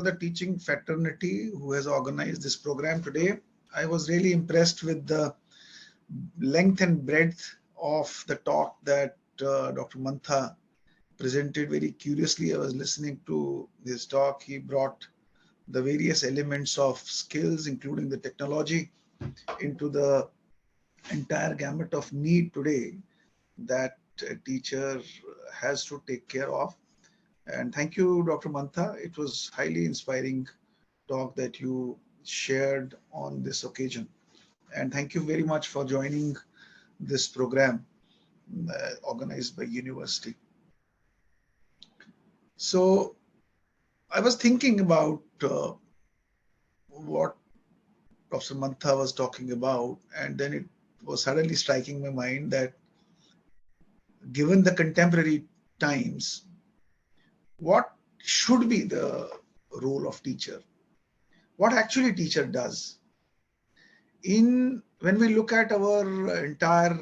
the teaching fraternity who has organized this program today. I was really impressed with the length and breadth of the talk that Dr. Mantha presented very curiously. I was listening to his talk. He brought the various elements of skills, including the technology, into the entire gamut of need today that a teacher has to take care of. And thank you, Dr. Mantha. It was highly inspiring talk that you shared on this occasion. And thank you very much for joining this program organized by university. So I was thinking about what Professor Mantha was talking about, and then it was suddenly striking my mind that given the contemporary times, what should be the role of teacher? What actually teacher does? In when we look at our entire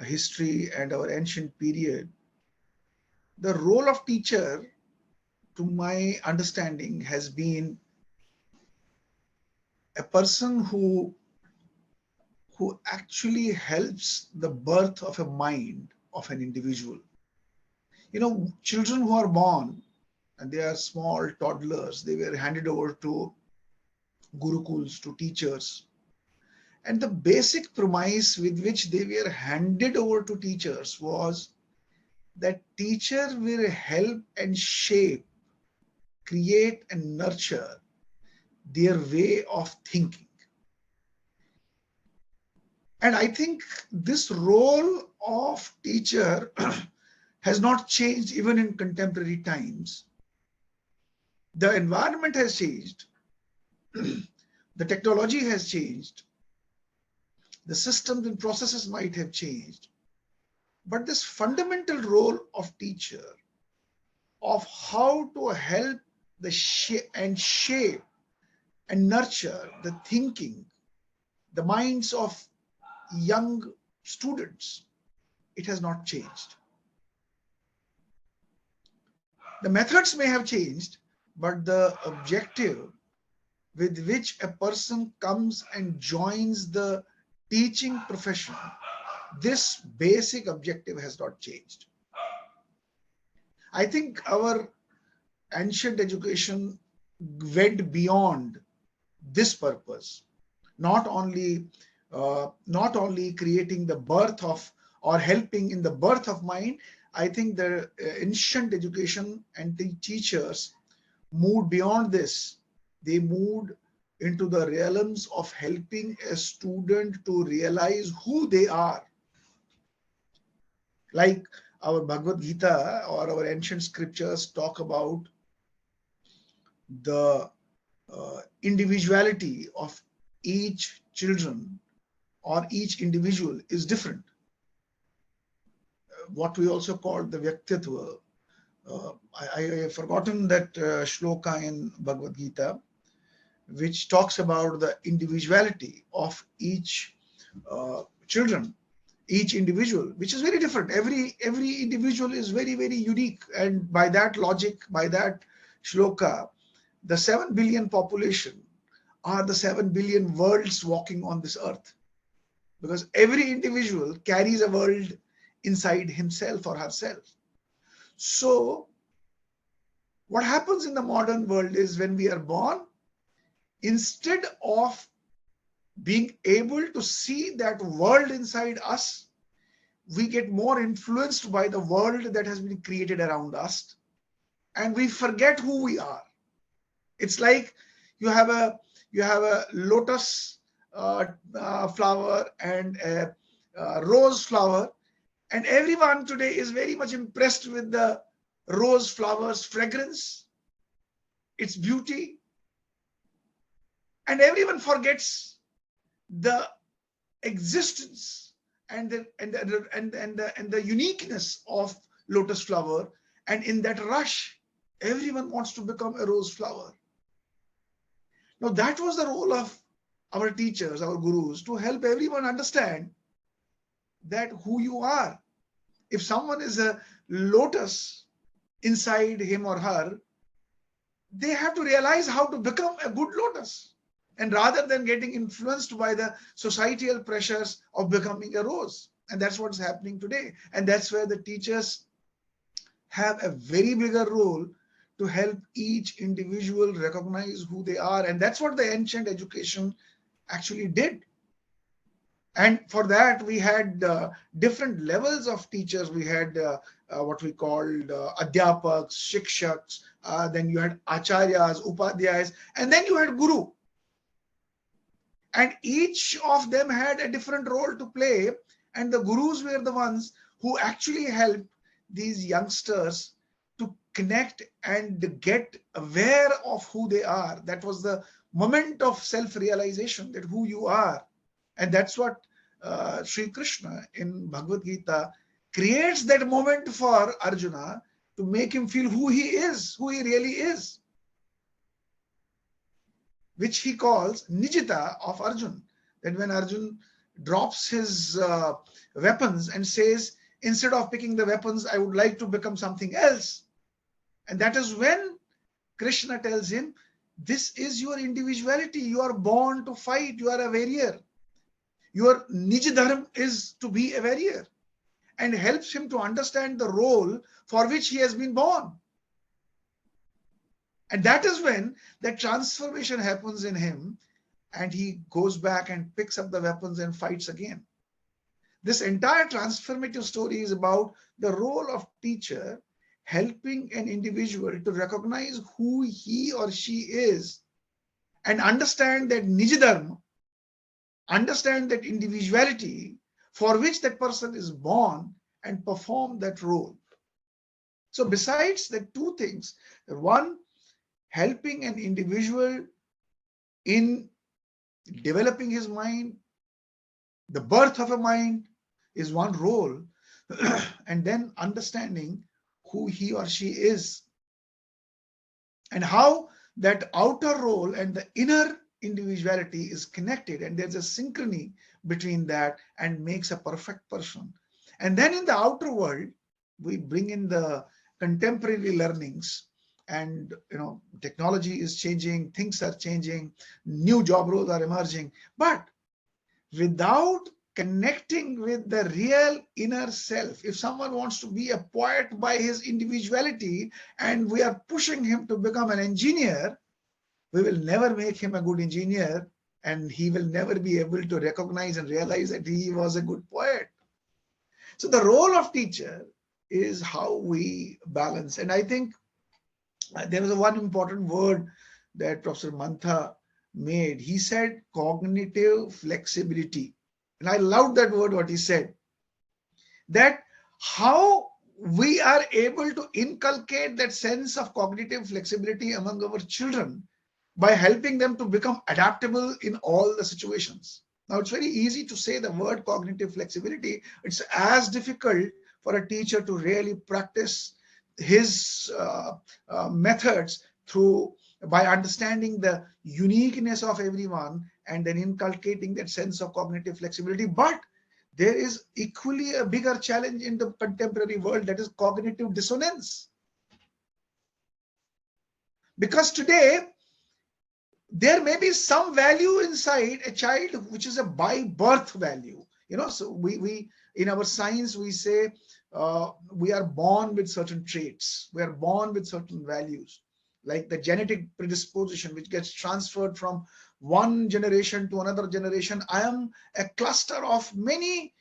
history and our ancient period, the role of teacher, to my understanding, has been a person who actually helps the birth of a mind of an individual. You know, children who are born and they are small toddlers, they were handed over to gurukuls, to teachers. And the basic premise with which they were handed over to teachers was that teacher will help and shape, create and nurture their way of thinking. And I think this role of teacher has not changed even in contemporary times. The environment has changed, the technology has changed, the systems and processes might have changed. But this fundamental role of teacher, of how to help and shape and nurture the thinking, the minds of young students, it has not changed. The methods may have changed, but the objective with which a person comes and joins the teaching profession, this basic objective has not changed. I think our ancient education went beyond this purpose, not only creating the birth of or helping in the birth of mind. I think the ancient education and the teachers moved beyond this. They moved into the realms of helping a student to realize who they are. Like our Bhagavad Gita or our ancient scriptures talk about the individuality of each children or each individual is different. What we also call the Vyaktitva. I have forgotten that shloka in Bhagavad Gita, which talks about the individuality of each children, each individual, which is very different. Every individual is very, very unique. And by that logic, by that shloka, the 7 billion population are the 7 billion worlds walking on this earth. Because every individual carries a world inside himself or herself. So what happens in the modern world is when we are born, instead of being able to see that world inside us, we get more influenced by the world that has been created around us, and we forget who we are. It's like you have a lotus flower and a rose flower, and everyone today is very much impressed with the rose flower's fragrance, its beauty, and everyone forgets the existence and the uniqueness of lotus flower. And in that rush, everyone wants to become a rose flower. Now that was the role of our teachers, our gurus, to help everyone understand that who you are. If someone is a lotus inside him or her, they have to realize how to become a good lotus. And rather than getting influenced by the societal pressures of becoming a rose. And that's what's happening today. And that's where the teachers have a very bigger role to help each individual recognize who they are. And that's what the ancient education actually did. And for that, we had different levels of teachers. We had what we called adhyapaks, shikshaks, then you had acharyas, upadhyayas, and then you had guru. And each of them had a different role to play. And the gurus were the ones who actually helped these youngsters to connect and get aware of who they are. That was the moment of self-realization, that who you are. And that's what Sri Krishna in Bhagavad Gita creates, that moment for Arjuna to make him feel who he is, who he really is, which he calls Nijita of Arjun. That when Arjun drops his weapons and says, instead of picking the weapons, I would like to become something else. And that is when Krishna tells him, this is your individuality. You are born to fight. You are a warrior. Your Nij Dharma is to be a warrior, and helps him to understand the role for which he has been born. And that is when that transformation happens in him, and he goes back and picks up the weapons and fights again. This entire transformative story is about the role of teacher helping an individual to recognize who he or she is and understand that Nijidharma, understand that individuality for which that person is born, and perform that role. So besides the two things, one, helping an individual in developing his mind, the birth of a mind is one role, and then understanding who he or she is and how that outer role and the inner individuality is connected, and there's a synchrony between that and makes a perfect person. And then in the outer world, we bring in the contemporary learnings, and technology is changing, things are changing, new job roles are emerging, but without connecting with the real inner self. If someone wants to be a poet by his individuality and we are pushing him to become an engineer, we will never make him a good engineer, and he will never be able to recognize and realize that he was a good poet. So the role of teacher is how we balance. And I think there was one important word that Professor Mantha made. He said cognitive flexibility. And I loved that word, what he said. That how we are able to inculcate that sense of cognitive flexibility among our children by helping them to become adaptable in all the situations. Now, it's very easy to say the word cognitive flexibility. It's as difficult for a teacher to really practice his methods by understanding the uniqueness of everyone and then inculcating that sense of cognitive flexibility. But there is equally a bigger challenge in the contemporary world, that is cognitive dissonance. Because today, there may be some value inside a child which is a by birth value. So we in our science, we say we are born with certain traits. We are born with certain values, like the genetic predisposition, which gets transferred from one generation to another generation. I am a cluster of many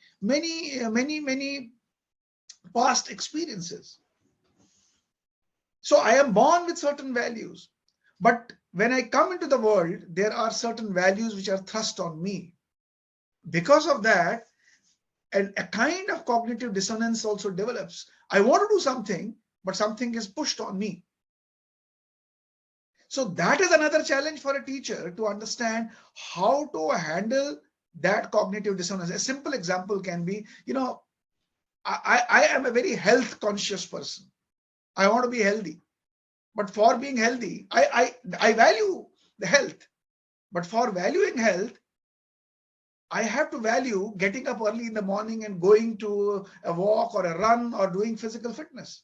past experiences. So I am born with certain values. But when I come into the world, there are certain values which are thrust on me. Because of that, and a kind of cognitive dissonance also develops. I want to do something, but something is pushed on me. So that is another challenge for a teacher, to understand how to handle that cognitive dissonance. A simple example can be, I am a very health conscious person. I want to be healthy. But for being healthy, I value the health. But for valuing health, I have to value getting up early in the morning and going to a walk or a run or doing physical fitness.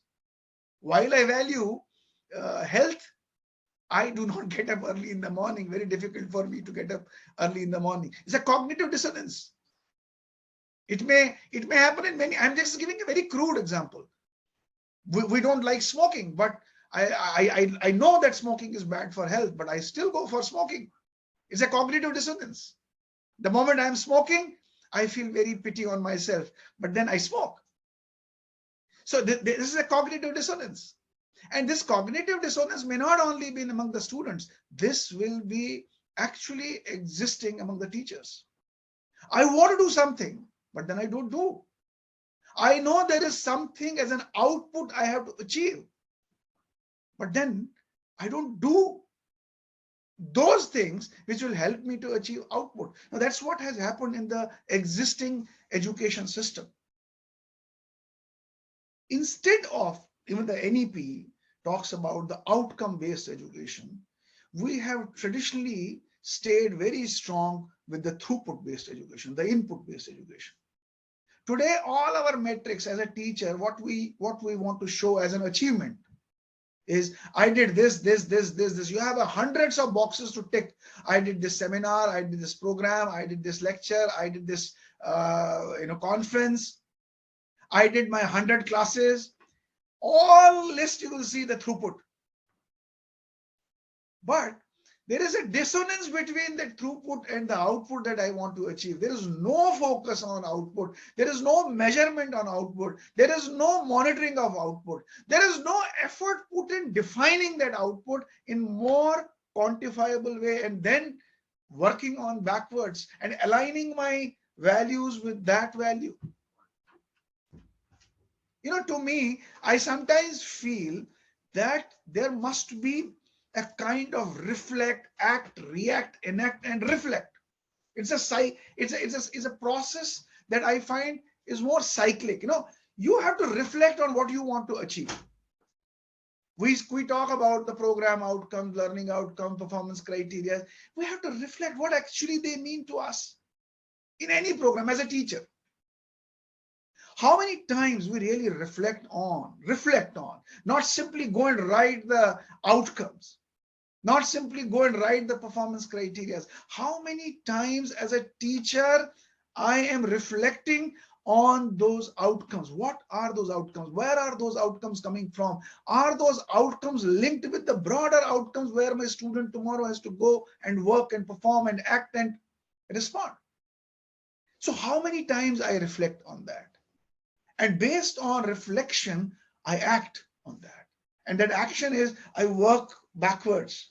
While I value health, I do not get up early in the morning. Very difficult for me to get up early in the morning. It's a cognitive dissonance. It may happen in many. I'm just giving a very crude example. We don't like smoking, but I know that smoking is bad for health, but I still go for smoking. It's a cognitive dissonance. The moment I'm smoking, I feel very pity on myself, but then I smoke. So this is a cognitive dissonance. And this cognitive dissonance may not only be among the students, this will be actually existing among the teachers. I want to do something, but then I don't do. I know there is something as an output I have to achieve, but then I don't do those things which will help me to achieve output. Now that's what has happened in the existing education system. Instead of, even the NEP talks about the outcome based education, we have traditionally stayed very strong with the throughput based education, the input based education. Today, all our metrics as a teacher, what we want to show as an achievement is, I did this. You have hundreds of boxes to tick. I did this seminar, I did this program, I did this lecture, I did this conference, I did my 100 classes. All list you will see the throughput. But there is a dissonance between the throughput and the output that I want to achieve. There is no focus on output. There is no measurement on output. There is no monitoring of output. There is no effort put in defining that output in more quantifiable way, and then working on backwards and aligning my values with that value. To me, I sometimes feel that there must be a kind of reflect, act, react, enact, and reflect. It's a process that I find is more cyclic. You have to reflect on what you want to achieve. We talk about the program outcomes, learning outcome, performance criteria. We have to reflect what actually they mean to us in any program as a teacher. How many times we really reflect on, not simply go and write the outcomes, not simply go and write the performance criteria. How many times as a teacher I am reflecting on those outcomes? What are those outcomes? Where are those outcomes coming from? Are those outcomes linked with the broader outcomes where my student tomorrow has to go and work and perform and act and respond? So how many times I reflect on that? And based on reflection, I act on that. And that action is, I work backwards.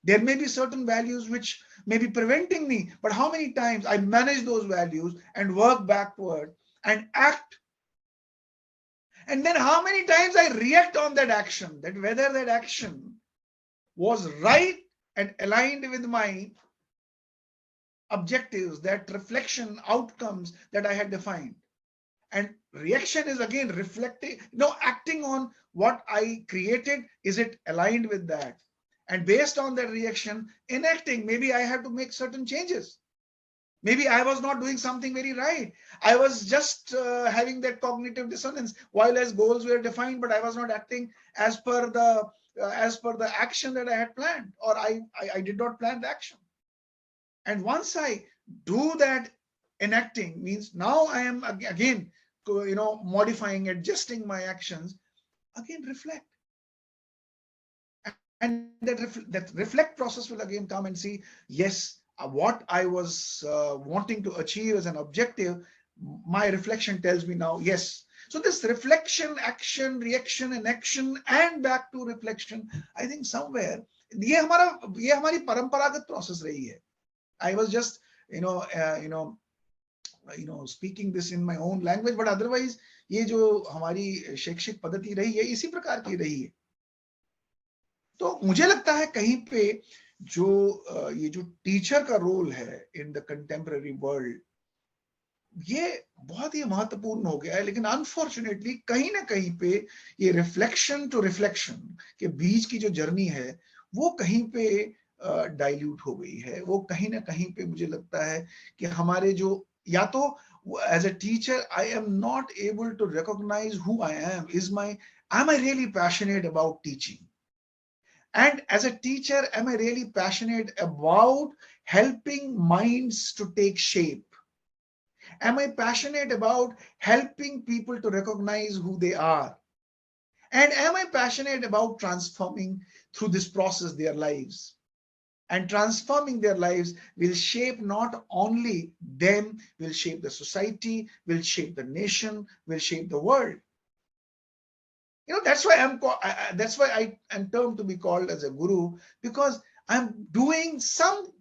There may be certain values which may be preventing me, but how many times I manage those values and work backward and act. And then how many times I react on that action, that whether that action was right and aligned with my objectives, that reflection outcomes that I had defined. And reaction is again reflecting, acting on what I created. Is it aligned with that? And based on that reaction, enacting, maybe I have to make certain changes. Maybe I was not doing something very right. I was just having that cognitive dissonance, while as goals were defined, but I was not acting as per the action that I had planned, or I did not plan the action. And once I do that, enacting means now I am again modifying, adjusting my actions, again reflect. And that reflect process will again come and see, yes, what I was wanting to achieve as an objective, my reflection tells me now, yes. So this reflection, action, reaction, and action, and back to reflection, I think somewhere ये हमारी परंपरागत process रही है. I was just speaking this in my own language, but otherwise ये जो हमारी शैक्षिक पद्धति रही है, इसी प्रकार की रही है. तो मुझे लगता है कहीं पे ये जो टीचर का रोल है इन द कंटेम्पररी वर्ल्ड, ये बहुत ही महत्वपूर्ण हो गया है. लेकिन अनफॉर्चुनेटली कहीं ना कहीं पे ये रिफ्लेक्शन टू रिफ्लेक्शन के बीच की जो जर्नी है, वो कहीं पे डाइल्यूट हो गई है. वो कहीं ना कहीं पे मुझे लगता है कि हमारे जो, या तो as a teacher I am not able to recognize who I am. Am I really passionate about teaching? And as a teacher, am I really passionate about helping minds to take shape? Am I passionate about helping people to recognize who they are? And am I passionate about transforming through this process their lives? And transforming their lives will shape not only them, will shape the society, will shape the nation, will shape the world. That's why that's why I am termed to be called as a guru, because I'm doing some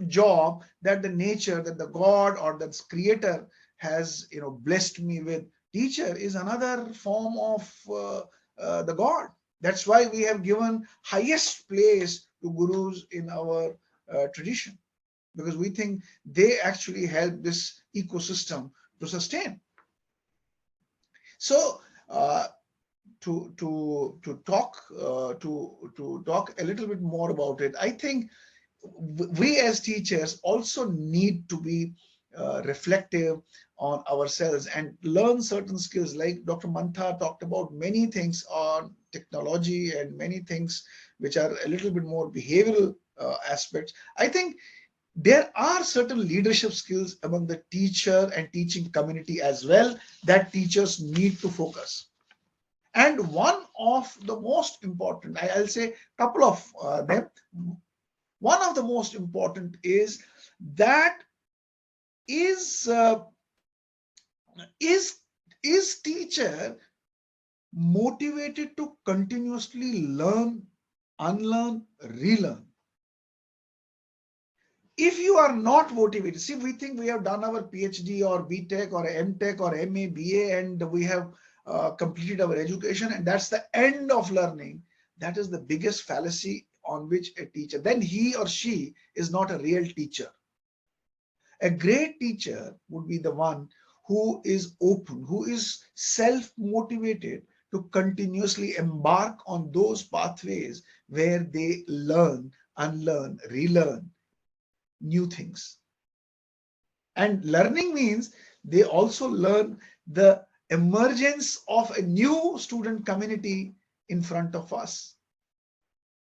job that the nature, that the God or that creator has blessed me with. Teacher is another form of the God. That's why we have given highest place to gurus in our tradition, because we think they actually help this ecosystem to sustain. So to talk a little bit more about it, I think we as teachers also need to be reflective on ourselves and learn certain skills. Like Dr. Mantha talked about many things on technology and many things which are a little bit more behavioral aspects. I think there are certain leadership skills among the teacher and teaching community as well that teachers need to focus. And one of the most important, I'll say a couple of them. One of the most important is that is uh, is is teacher motivated to continuously learn, unlearn, relearn? If you are not motivated, see, we think we have done our PhD or BTech or MTech or MA, BA, and we have completed our education, and that's the end of learning. That is the biggest fallacy on which a teacher, then he or she is not a real teacher. A great teacher would be the one who is open, who is self-motivated to continuously embark on those pathways where they learn, unlearn, relearn new things. And learning means they also learn the emergence of a new student community in front of us.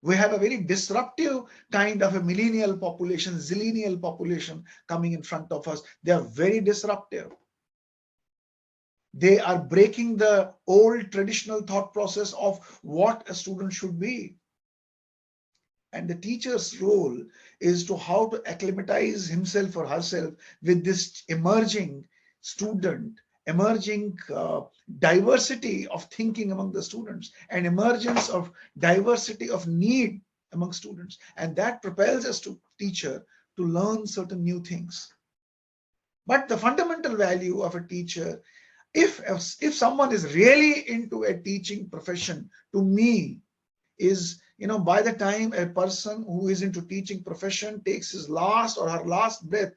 We have a very disruptive kind of a millennial population, zillennial population coming in front of us. They are very disruptive. They are breaking the old traditional thought process of what a student should be. And the teacher's role is to how to acclimatize himself or herself with this emerging student, emerging diversity of thinking among the students, and emergence of diversity of need among students. And that propels us to teacher to learn certain new things. But the fundamental value of a teacher, if someone is really into a teaching profession, to me, is by the time a person who is into teaching profession takes his last or her last breath,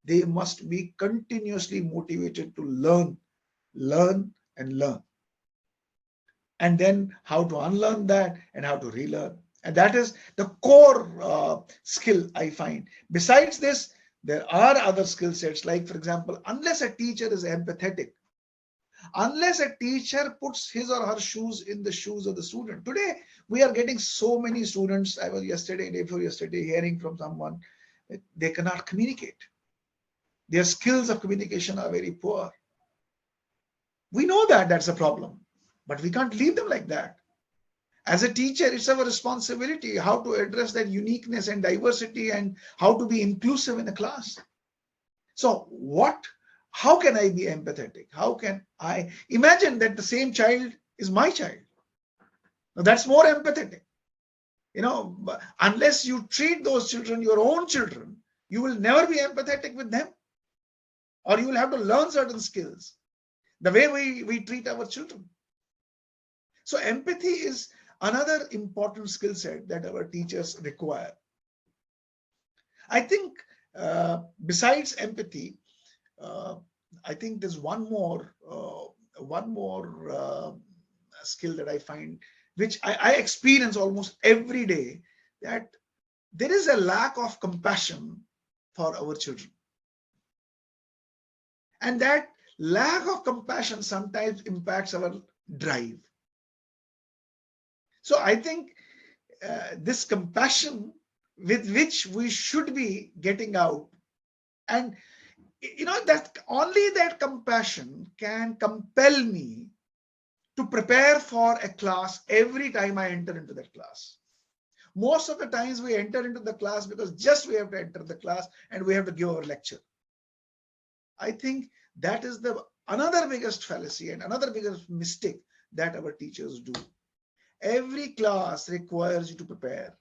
they must be continuously motivated to learn, and learn, and then how to unlearn that and how to relearn. And that is the core skill I find. Besides this, there are other skill sets, like, for example, unless a teacher is empathetic, unless a teacher puts his or her shoes in the shoes of the student. Today, we are getting so many students. I was yesterday, day before yesterday, hearing from someone, they cannot communicate. Their skills of communication are very poor. We know that that's a problem, but we can't leave them like that. As a teacher, it's our responsibility how to address that uniqueness and diversity and how to be inclusive in a class. So how can I be empathetic? How can I imagine that the same child is my child? Now that's more empathetic. Unless you treat those children your own children, you will never be empathetic with them, or you will have to learn certain skills the way we treat our children. So empathy is another important skill set that our teachers require. I think besides empathy, I think there's one more skill that I find, which I experience almost every day, that there is a lack of compassion for our children. And that lack of compassion sometimes impacts our drive. So I think this compassion with which we should be getting out. And that only that compassion can compel me to prepare for a class every time I enter into that class. Most of the times we enter into the class because just we have to enter the class and we have to give our lecture. I think that is the another biggest fallacy and another biggest mistake that our teachers do. Every class requires you to prepare.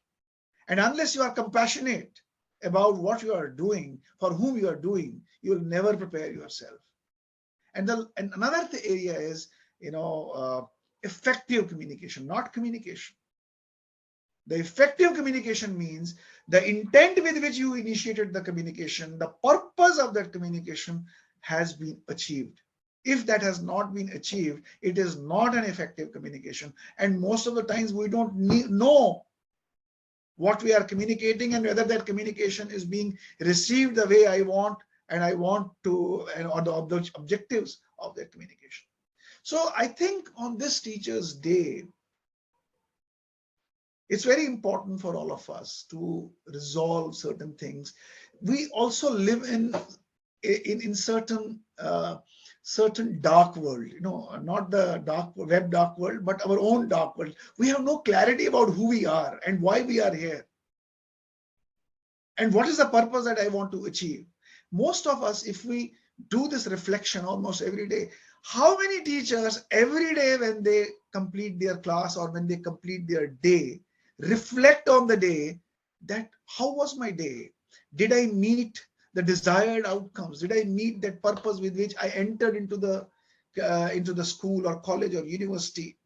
And unless you are compassionate about what you are doing, for whom you are doing, you will never prepare yourself. And another area is, effective communication, not communication. The effective communication means the intent with which you initiated the communication, the purpose of that communication has been achieved. If that has not been achieved, it is not an effective communication. And most of the times we don't know what we are communicating and whether that communication is being received the way I want, and I want to, or the objectives of that communication. So I think on this Teachers' Day, it's very important for all of us to resolve certain things. We also live in certain dark world, not the dark world, but our own dark world. We have no clarity about who we are and why we are here, and what is the purpose that I want to achieve. Most of us, if we do this reflection almost every day, how many teachers every day when they complete their class or when they complete their day reflect on the day, that how was my day? Did I meet the desired outcomes? Did I meet that purpose with which I entered into the school or college or university?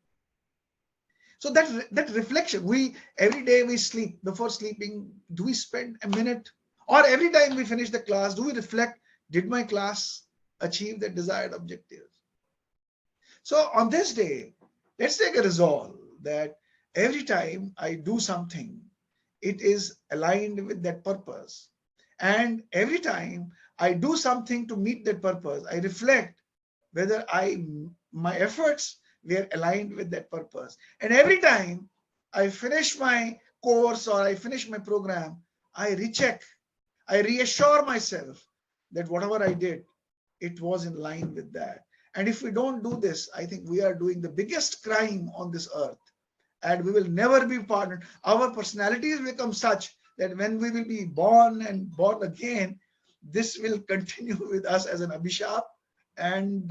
So that reflection, every day we sleep. Before sleeping, do we spend a minute, or every time we finish the class, do we reflect, did my class achieve the desired objectives? So on this day, let's take a resolve that every time I do something, it is aligned with that purpose. And every time I do something to meet that purpose, I reflect whether my efforts were aligned with that purpose. And every time I finish my course or I finish my program, I recheck, I reassure myself that whatever I did, it was in line with that. And if we don't do this, I think we are doing the biggest crime on this earth, and we will never be pardoned. Our personalities become such that when we will be born and born again, this will continue with us as an abhishap, and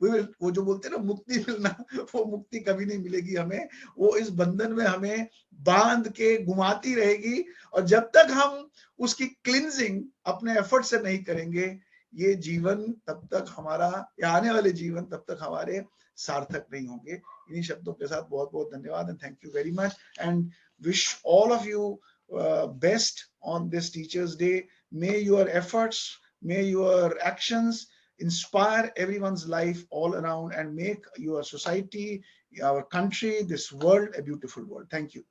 we will, वो जो बोलते हैं ना मुक्ति मिलना, वो मुक्ति कभी नहीं मिलेगी हमें. वो इस बंधन में हमें बांध के घुमाती रहेगी, और जब तक हम उसकी क्लिनजिंग अपने एफर्ट से नहीं करेंगे, ये जीवन तब तक हमारा, या आने वाले जीवन तब तक हमारे सार्थक नहीं होंगे. इन्हीं शब्दों के साथ बहुत बहुत धन्यवाद, and thank you very much, and wish all of you best on this Teachers' Day. May your efforts, may your actions inspire everyone's life all around and make your society, our country, this world a beautiful world. Thank you.